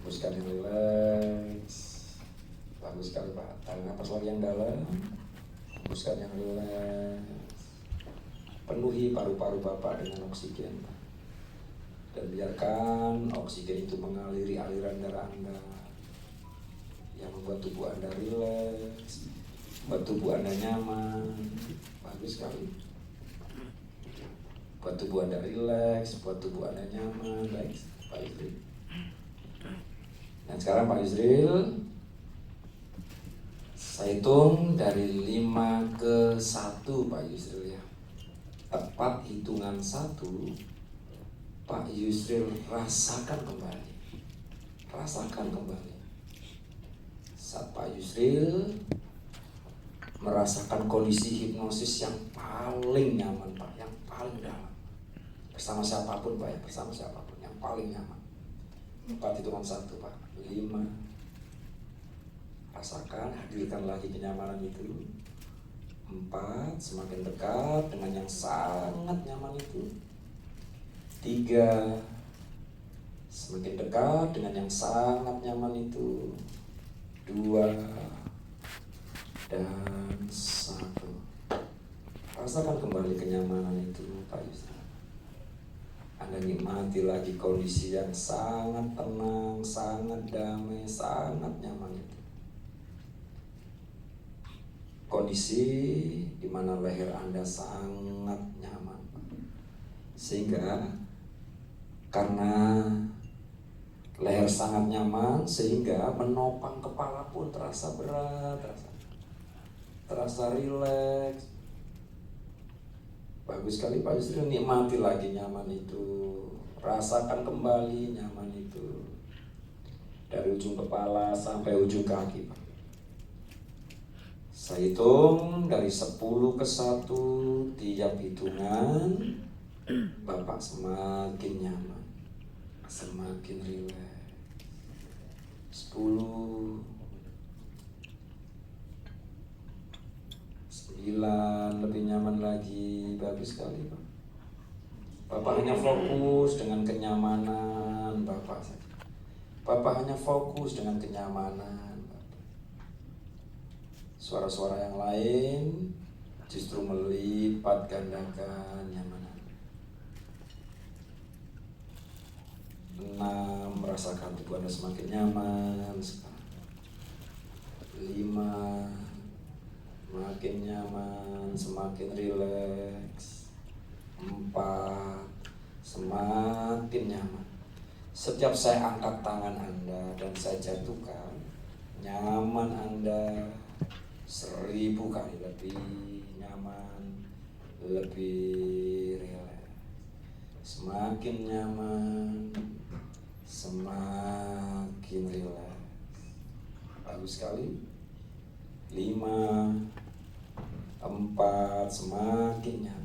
Hembuskan yang rileks. Bagus sekali Pak. Tarik nafas lagi yang dalam. Hembuskan yang rileks. Penuhi paru-paru Bapak dengan oksigen, Pak. Dan biarkan oksigen itu mengaliri aliran darah Anda yang membuat tubuh Anda rileks, buat tubuh Anda nyaman. Bagus sekali. Buat tubuh Anda rileks, buat tubuh Anda nyaman. Baik, Pak Yusril. Dan sekarang Pak Yusril, saya hitung dari 5 ke 1 Pak Yusril ya. Tepat hitungan 1, Pak Yusril rasakan kembali. Rasakan kembali. Saat Pak Yusril merasakan kondisi hipnosis yang paling nyaman Pak, yang paling dalam. Bersama siapapun Pak ya, bersama siapapun yang paling nyaman. Tepat hitungan 1 Pak, 5. Rasakan, hadirkan lagi kenyamanan itu. 4, semakin dekat dengan yang sangat nyaman itu. 3, semakin dekat dengan yang sangat nyaman itu. 2, dan 1. Rasakan kembali kenyamanan itu Pak Yusril. Anda nikmati lagi kondisi yang sangat tenang, sangat damai, sangat nyaman itu. Kondisi di mana leher Anda sangat nyaman, sehingga karena leher sangat nyaman, sehingga menopang kepala pun terasa berat, terasa rileks. Bagus sekali Pak Yusril, nikmati lagi nyaman itu. Rasakan kembali nyaman itu. Dari ujung kepala sampai ujung kaki Pak. Saya hitung dari 10 ke 1, tiap hitungan Bapak semakin nyaman, semakin rileks. 10, 9, lebih nyaman lagi. Bagus sekali Pak. Bapak hanya fokus dengan kenyamanan Bapak saja. Bapak hanya fokus dengan kenyamanan. Suara-suara yang lain justru melipat gandakan nyamanan. 6, merasakan tubuh Anda semakin nyaman. 5, makin nyaman, semakin rileks. 4, semakin nyaman. Setiap saya angkat tangan Anda dan saya jatuhkan, nyaman Anda 1000 kali lebih nyaman, lebih rileks. Semakin nyaman, semakin rileks. Bagus sekali. 5, 4, semakin nyaman.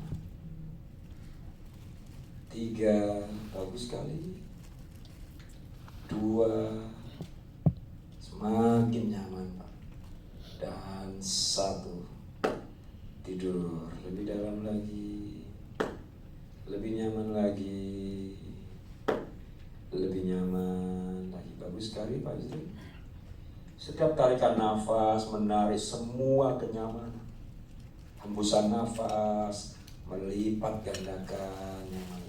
3, bagus sekali. 2, semakin nyaman Pak. Dan 1, tidur lebih dalam lagi, lebih nyaman lagi, lebih nyaman lagi. Bagus sekali Pak Yusril. Setiap tarikan nafas menarik semua kenyamanan. Hembusan nafas melipat gandakan nyaman.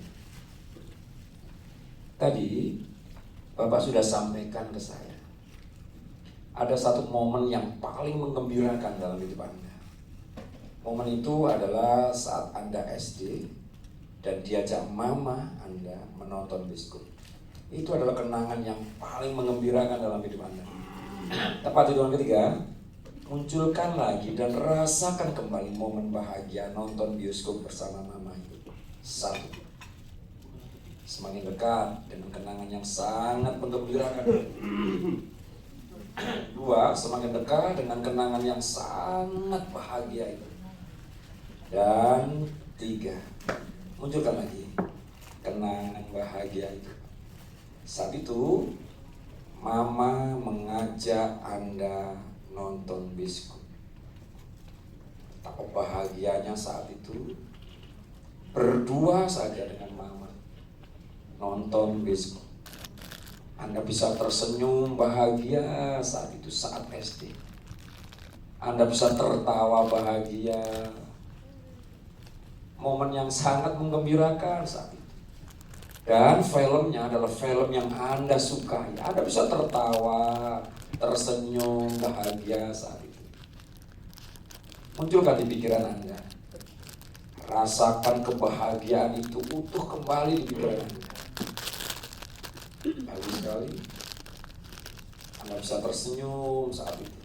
Tadi Bapak sudah sampaikan ke saya, ada satu momen yang paling menggembirakan dalam hidup Anda. Momen itu adalah saat Anda SD dan diajak mama Anda menonton bioskop. Itu adalah kenangan yang paling menggembirakan dalam hidup Anda. Tepat hitungan ketiga, munculkan lagi dan rasakan kembali momen bahagia nonton bioskop bersama mama itu. 1, semakin dekat dengan kenangan yang sangat menggembirakan. 2, semakin dekat dengan kenangan yang sangat bahagia itu. Dan 3, munculkan lagi kenangan bahagia itu. Saat itu mama mengajak Anda nonton bioskop. Betapa bahagianya saat itu berdua saja dengan mama nonton bioskop. Anda bisa tersenyum bahagia saat itu, saat SD. Anda bisa tertawa bahagia, momen yang sangat menggembirakan saat itu. Dan filmnya adalah film yang Anda sukai. Anda bisa tertawa, tersenyum bahagia saat itu. Munculkan di pikiran Anda. Rasakan kebahagiaan itu utuh kembali di pikiran Anda. Bagus sekali. Anda bisa tersenyum saat itu.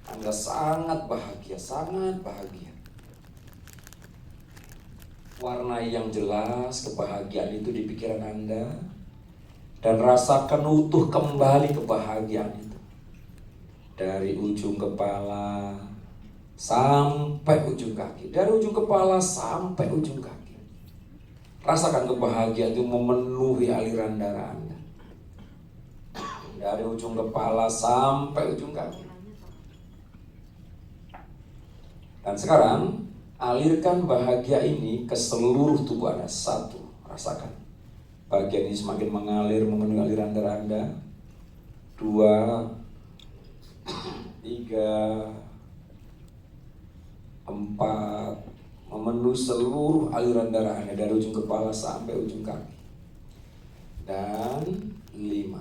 Anda sangat bahagia, sangat bahagia. Warnai yang jelas kebahagiaan itu di pikiran Anda. Dan rasakan utuh kembali kebahagiaan itu. Dari ujung kepala sampai ujung kaki. Dari ujung kepala sampai ujung kaki. Rasakan kebahagiaan itu memenuhi aliran darah Anda. Dari ujung kepala sampai ujung kaki. Dan sekarang alirkan bahagia ini ke seluruh tubuh Anda. 1, rasakan. Bagian ini semakin mengalir memenuhi aliran darah Anda. 2, 3, 4, memenuhi seluruh aliran darah Anda dari ujung kepala sampai ujung kaki. Dan 5,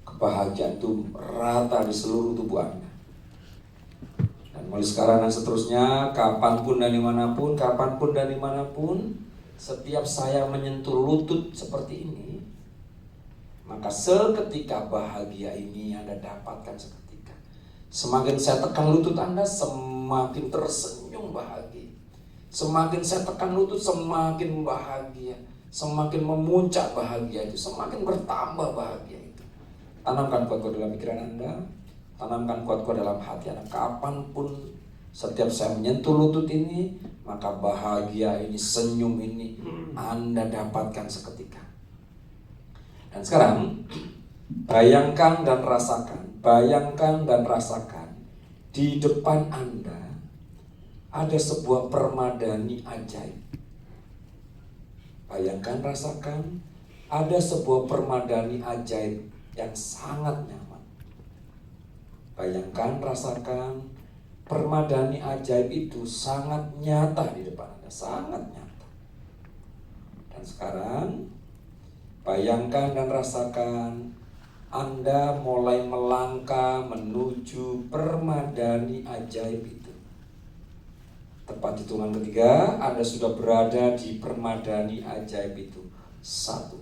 kebahagiaan itu rata di seluruh tubuh Anda. Dan mulai sekarang dan seterusnya, kapanpun dan dimanapun, setiap saya menyentuh lutut seperti ini, maka seketika bahagia ini Anda dapatkan seketika. Semakin saya tekan lutut Anda, semakin tersenyum bahagia. Semakin saya tekan lutut, semakin bahagia. Semakin memuncak bahagia itu, semakin bertambah bahagia itu. Tanamkan kuat-kuat dalam pikiran Anda. Tanamkan kuat-kuat dalam hati Anda. Kapanpun setiap saya menyentuh lutut ini, maka bahagia ini, senyum ini Anda dapatkan seketika. Dan sekarang bayangkan dan rasakan di depan Anda ada sebuah permadani ajaib. Bayangkan, rasakan ada sebuah permadani ajaib yang sangat nyaman. Bayangkan, rasakan permadani ajaib itu sangat nyata di depan Anda, sangat nyata. Dan sekarang bayangkan dan rasakan Anda mulai melangkah menuju permadani ajaib itu. Tepat hitungan ketiga, Anda sudah berada di permadani ajaib itu. 1,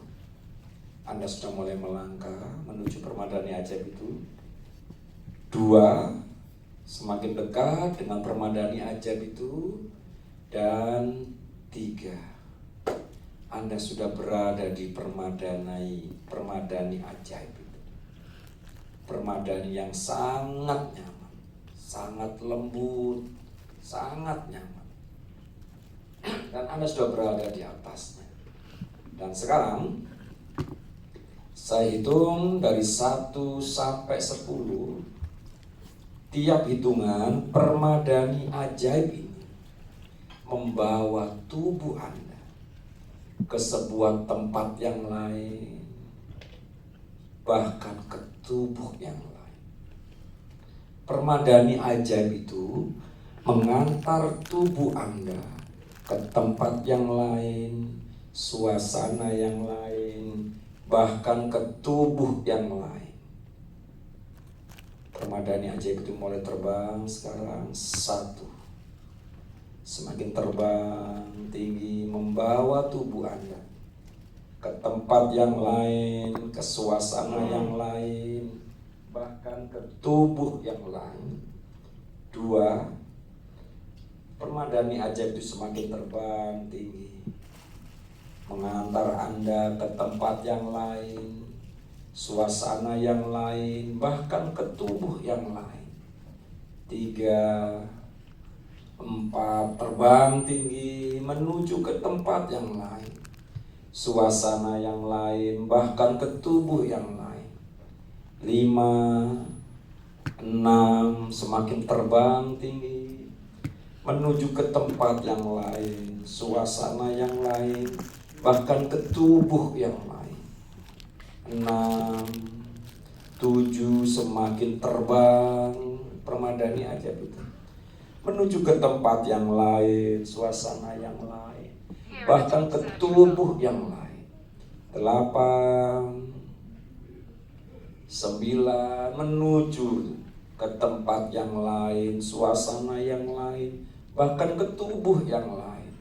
Anda sudah mulai melangkah menuju permadani ajaib itu. 2, semakin dekat dengan permadani ajaib itu. Dan 3, Anda sudah berada di permadani ajaib itu. Permadani yang sangat nyaman, sangat lembut, sangat nyaman. Dan Anda sudah berada di atasnya. Dan sekarang saya hitung dari 1 sampai 10. Tiap hitungan permadani ajaib ini membawa tubuh Anda ke sebuah tempat yang lain, bahkan ke tubuh yang lain. Permadani ajaib itu mengantar tubuh Anda ke tempat yang lain, suasana yang lain, bahkan ke tubuh yang lain. Permadani ajaib itu mulai terbang sekarang. 1, semakin terbang tinggi, membawa tubuh Anda ke tempat yang lain, ke suasana yang lain, bahkan ke tubuh yang lain. 2, permadani ajaib itu semakin terbang tinggi, mengantar Anda ke tempat yang lain, suasana yang lain, bahkan ke tubuh yang lain. 3, 4, terbang tinggi menuju ke tempat yang lain, suasana yang lain, bahkan ke tubuh yang lain. 5, 6, semakin terbang tinggi menuju ke tempat yang lain, suasana yang lain, bahkan ke tubuh yang lain. 6, 7, semakin terbang permadani ajaib itu menuju ke tempat yang lain, suasana yang lain, bahkan ke tubuh yang lain. 8, 9, menuju ke tempat yang lain, suasana yang lain, bahkan ke tubuh yang lain.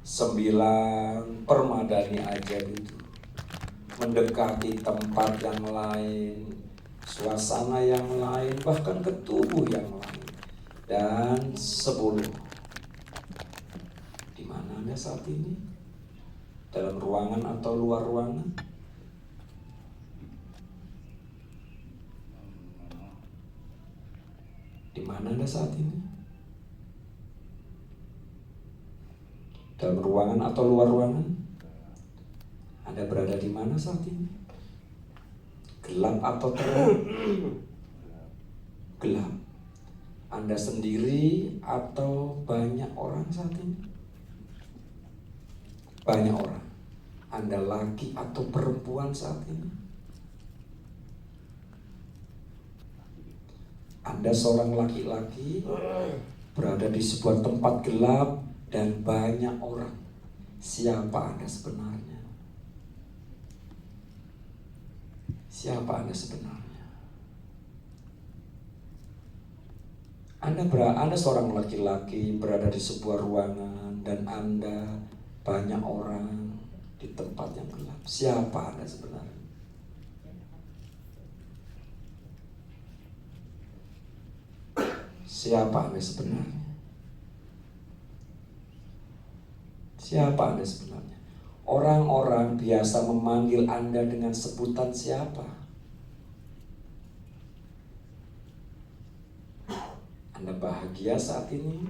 9, permadani ajaib itu mendekati tempat yang lain, suasana yang lain, bahkan ke tubuh yang lain. Dan 10, di mana Anda saat ini? Dalam ruangan atau luar ruangan? Di mana Anda saat ini? Dalam ruangan atau luar ruangan? Anda berada di mana saat ini? Gelap atau terang? Gelap. Anda sendiri atau banyak orang saat ini? Banyak orang. Anda laki atau perempuan saat ini? Anda seorang laki-laki berada di sebuah tempat gelap dan banyak orang. Siapa Anda sebenarnya? Siapa Anda sebenarnya? Anda seorang laki-laki berada di sebuah ruangan dan Anda banyak orang di tempat yang gelap. Siapa Anda sebenarnya? Siapa Anda sebenarnya? Siapa Anda sebenarnya? Orang-orang biasa memanggil Anda dengan sebutan siapa? Anda bahagia saat ini?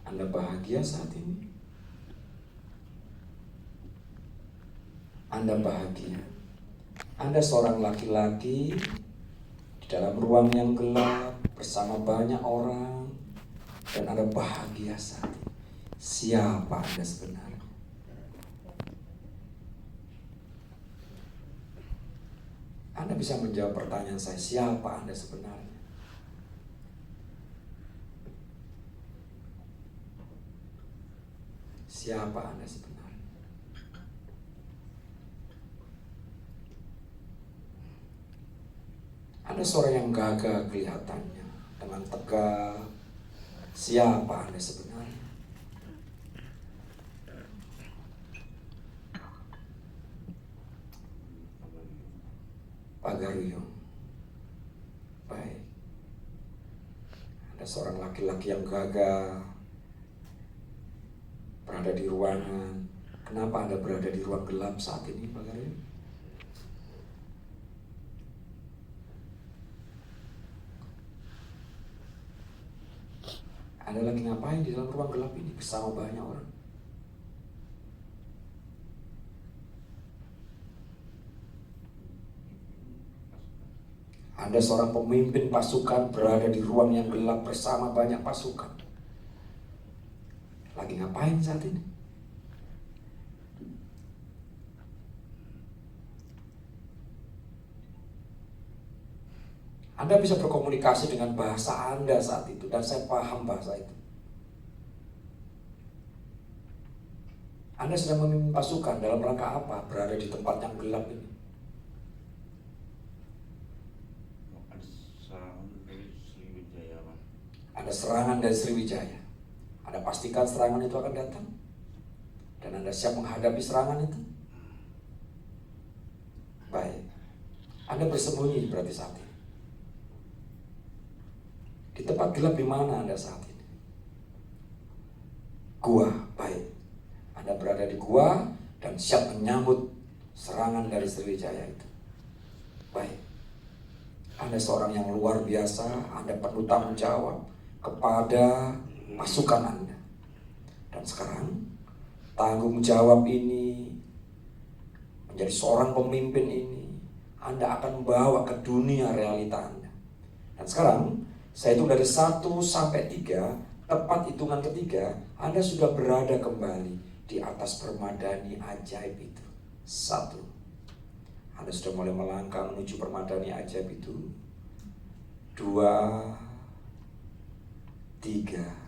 Anda bahagia saat ini? Anda bahagia. Anda seorang laki-laki di dalam ruang yang gelap bersama banyak orang dan Anda bahagia saat ini. Siapa Anda sebenarnya? Anda bisa menjawab pertanyaan saya, siapa Anda sebenarnya? Siapa Anda sebenarnya? Anda seorang yang gagah kelihatannya, dengan tegak. Siapa Anda sebenarnya? Pagaruyung. Baik. Anda seorang laki-laki yang gagah, berada di ruangan. Kenapa Anda berada di ruang gelap saat ini, Pagaruyung? Anda lagi ngapain di dalam ruang gelap ini bersama banyak orang? Anda seorang pemimpin pasukan berada di ruang yang gelap bersama banyak pasukan. Lagi ngapain saat ini? Anda bisa berkomunikasi dengan bahasa Anda saat itu, dan saya paham bahasa itu. Anda sedang memimpin pasukan dalam rangka apa berada di tempat yang gelap ini? Ada serangan dari Sriwijaya. Anda pastikan serangan itu akan datang? Dan Anda siap menghadapi serangan itu? Baik. Anda bersembunyi berarti saat ini. Di tempat gelap di mana Anda saat ini? Gua, baik. Anda berada di gua dan siap menyambut serangan dari Sriwijaya itu. Baik. Anda seorang yang luar biasa, Anda penuh tanggung jawab kepada pasukan Anda. Dan sekarang tanggung jawab ini, menjadi seorang pemimpin ini, Anda akan membawa ke dunia realita Anda. Dan sekarang saya hitung dari 1 sampai 3, tepat hitungan ketiga, Anda sudah berada kembali di atas permadani ajaib itu. 1. Anda sudah mulai melangkah menuju permadani ajaib itu. 2, 3.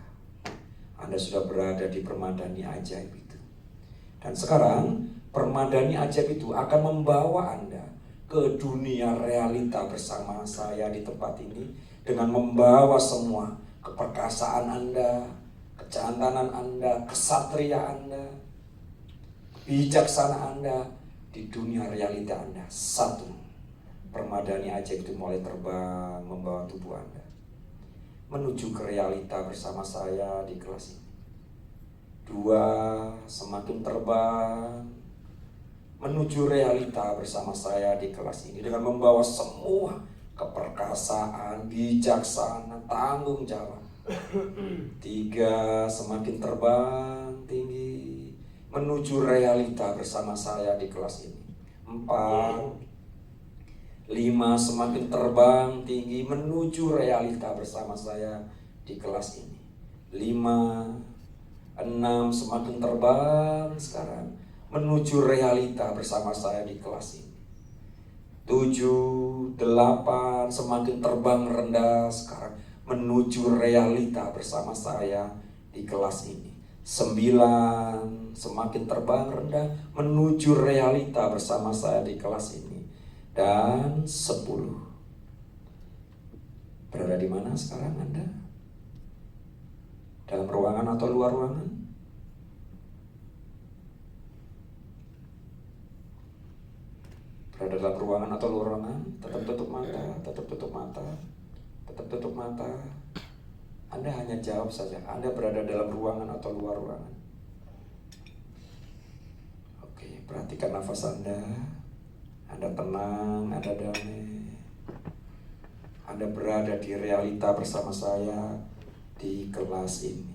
Anda sudah berada di permadani ajaib itu. Dan sekarang permadani ajaib itu akan membawa Anda ke dunia realita bersama saya di tempat ini, dengan membawa semua keperkasaan Anda, kejantanan Anda, kesatria Anda, bijaksana Anda di dunia realita Anda. 1. Permadani ajaib itu mulai terbang membawa tubuh Anda menuju ke realita bersama saya di kelas ini. 2. Semakin terbang menuju realita bersama saya di kelas ini dengan membawa semua keperkasaan, bijaksana, tanggung jawab. 3. Semakin terbang tinggi menuju realita bersama saya di kelas ini. 4. 5. Semakin terbang tinggi menuju realita bersama saya di kelas ini. 5. 6. Semakin terbang sekarang menuju realita bersama saya di kelas ini. 7. 8. Semakin terbang rendah sekarang menuju realita bersama saya di kelas ini. 9. Semakin terbang rendah menuju realita bersama saya di kelas ini. Dan 10. Berada di mana sekarang Anda? Dalam ruangan atau luar ruangan? Berada dalam ruangan atau luar ruangan? Tetap tutup mata, tetap tutup mata, tetap tutup mata. Anda hanya jawab saja, Anda berada dalam ruangan atau luar ruangan? Oke, perhatikan nafas Anda. Anda tenang, Anda damai. Anda berada di realita bersama saya di kelas ini.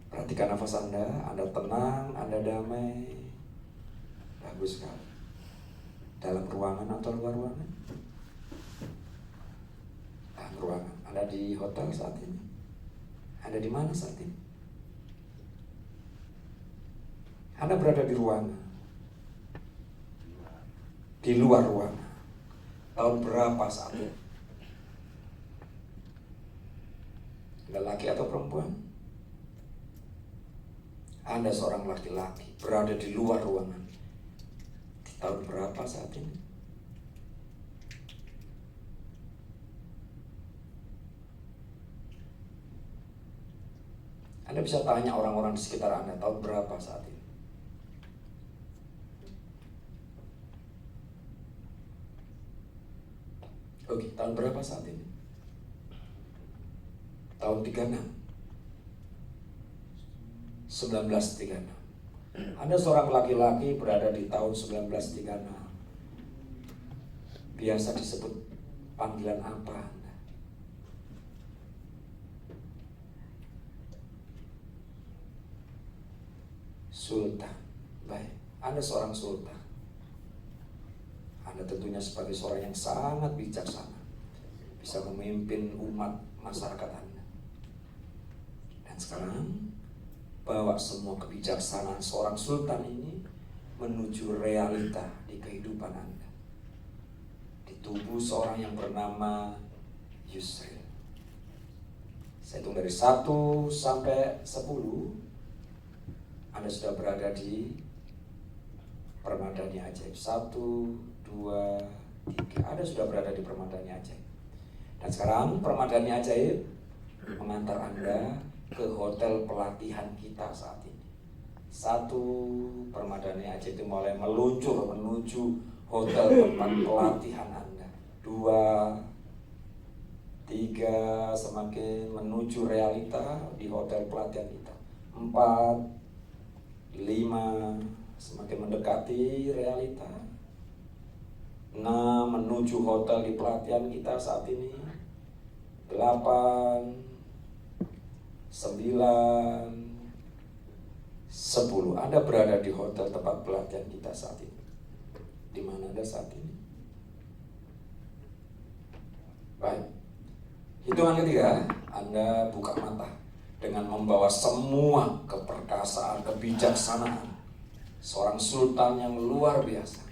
Perhatikan nafas Anda tenang, Anda damai. Bagus sekali. Dalam ruangan atau luar ruangan? Dalam ruangan. Anda di hotel saat ini? Anda di mana saat ini? Anda berada di ruangan. Di luar ruangan. Tahun berapa saat itu? Laki atau perempuan? Anda seorang laki-laki berada di luar ruangan. Di tahun berapa saat ini? Anda bisa tanya orang-orang di sekitar Anda, tahun berapa saat ini? Oke, tahun berapa saat ini? Tahun 36. 1936. Anda seorang laki-laki berada di tahun 1936. Biasa disebut panggilan apa Anda? Sultan. Baik, Anda seorang sultan. Anda tentunya sebagai seorang yang sangat bijaksana, bisa memimpin umat masyarakat Anda. Dan sekarang bawa semua kebijaksanaan seorang sultan ini menuju realita di kehidupan Anda, di tubuh seorang yang bernama Yusril. Saya hitung dari 1 sampai 10. Anda sudah berada di permadani ajaib. 1, 2, 3. Anda sudah berada di permadani ajaib. Dan sekarang permadani ajaib mengantar Anda ke hotel pelatihan kita saat ini. 1. Permadani ajaib itu mulai meluncur menuju hotel tempat pelatihan Anda. 2, 3. Semakin menuju realita di hotel pelatihan kita. 4, 5. Semakin mendekati realita. 6. Menuju hotel di pelatihan kita saat ini. 8, 9, 10. Anda berada di hotel tempat pelatihan kita saat ini. Di mana Anda saat ini? Baik. Hitungan ketiga, Anda buka mata dengan membawa semua keperkasaan, kebijaksanaan seorang sultan yang luar biasa.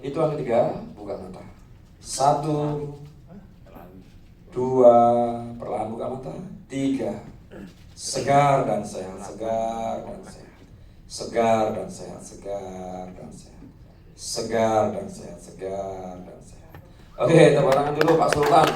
Itu yang ketiga, buka mata. 1, 2, perlahan buka mata. 3, segar dan sehat, segar dan sehat, segar dan sehat, segar dan sehat, segar dan sehat, segar dan sehat. Oke, tepuk tangan dulu Pak Sultan.